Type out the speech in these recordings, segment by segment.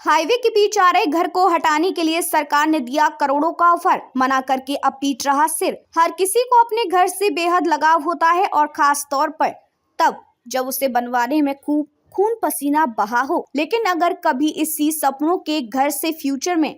Highway के बीच आ रहे घर को हटाने के लिए सरकार ने दिया करोड़ों का ऑफर, मना करके अब पीट रहा सिर। हर किसी को अपने घर से बेहद लगाव होता है और खास तौर पर तब जब उसे बनवाने में खूब खून पसीना बहा हो। लेकिन अगर कभी इसी सपनों के घर से फ्यूचर में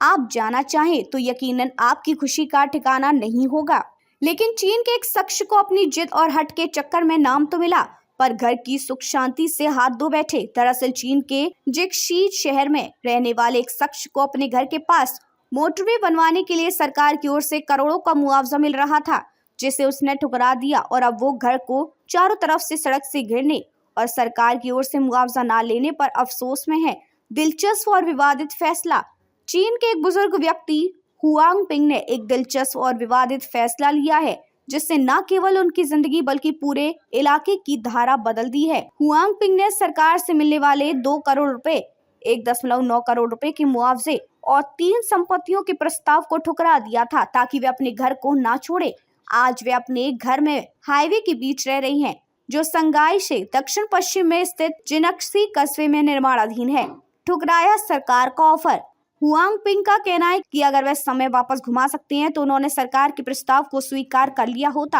आप जाना चाहें तो यकीनन आपकी खुशी का ठिकाना नहीं होगा। लेकिन चीन के एक शख्स को अपनी जिद और हट के चक्कर में नाम तो मिला, पर घर की सुख शांति से हाथ धो बैठे। दरअसल चीन के जिक्शी शहर में रहने वाले एक शख्स को अपने घर के पास मोटरवे बनवाने के लिए सरकार की ओर से करोड़ों का मुआवजा मिल रहा था, जिसे उसने ठुकरा दिया और अब वो घर को चारों तरफ से सड़क से घिरने और सरकार की ओर से मुआवजा न लेने पर अफसोस में है। दिलचस्प और विवादित फैसला। चीन के एक बुजुर्ग व्यक्ति हुआंग पिंग ने एक दिलचस्प और विवादित फैसला लिया है, जिससे न केवल उनकी जिंदगी बल्कि पूरे इलाके की धारा बदल दी है। हुआंग पिंग ने सरकार से मिलने वाले 2 करोड़ रुपए, 1.9 करोड़ रुपए के मुआवजे और 3 संपत्तियों के प्रस्ताव को ठुकरा दिया था ताकि वे अपने घर को ना छोड़े। आज वे अपने घर में हाईवे के बीच रह रही हैं, जो संगाई से दक्षिण पश्चिम में स्थित जिनक्सी कस्बे में निर्माणाधीन है। ठुकराया सरकार का ऑफर। हुआंग पिंग का कहना है कि अगर वे समय वापस घुमा सकते हैं तो उन्होंने सरकार के प्रस्ताव को स्वीकार कर लिया होता।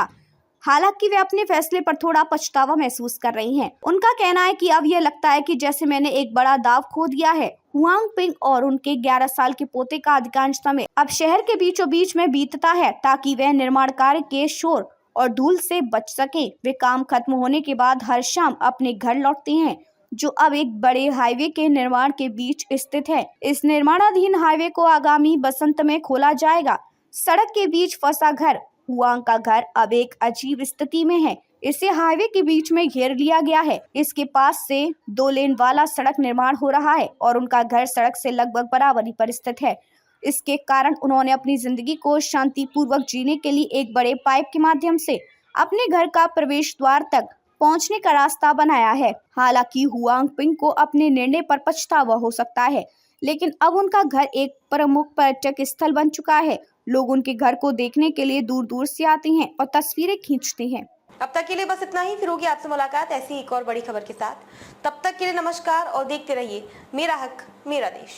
हालांकि वे अपने फैसले पर थोड़ा पछतावा महसूस कर रही हैं। उनका कहना है कि अब यह लगता है कि जैसे मैंने एक बड़ा दाव खो दिया है। हुआंग पिंग और उनके 11 साल के पोते का अधिकांश समय अब शहर के बीचों बीच में बीतता है ताकि वह निर्माण कार्य के शोर और धूल से बच सके। वे काम खत्म होने के बाद हर शाम अपने घर लौटते हैं, जो अब एक बड़े हाईवे के निर्माण के बीच स्थित है। इस निर्माणाधीन हाईवे को आगामी बसंत में खोला जाएगा। सड़क के बीच फंसा घर। हुआंग का घर अब एक अजीब स्थिति में है। इसे हाईवे के बीच में घेर लिया गया है। इसके पास से 2 लेन वाला सड़क निर्माण हो रहा है और उनका घर सड़क से लगभग बराबरी पर स्थित है। इसके कारण उन्होंने अपनी जिंदगी को शांतिपूर्वक जीने के लिए एक बड़े पाइप के माध्यम से अपने घर का प्रवेश द्वार तक पहुंचने का रास्ता बनाया है। हालांकि हुआंग पिंग को अपने निर्णय पर पछतावा हो सकता है, लेकिन अब उनका घर एक प्रमुख पर्यटक स्थल बन चुका है। लोग उनके घर को देखने के लिए दूर दूर से आते हैं और तस्वीरें खींचते हैं। अब तक के लिए बस इतना ही। फिर होगी आपसे मुलाकात ऐसी एक और बड़ी खबर के साथ। तब तक के लिए नमस्कार और देखते रहिए मेरा हक मेरा देश।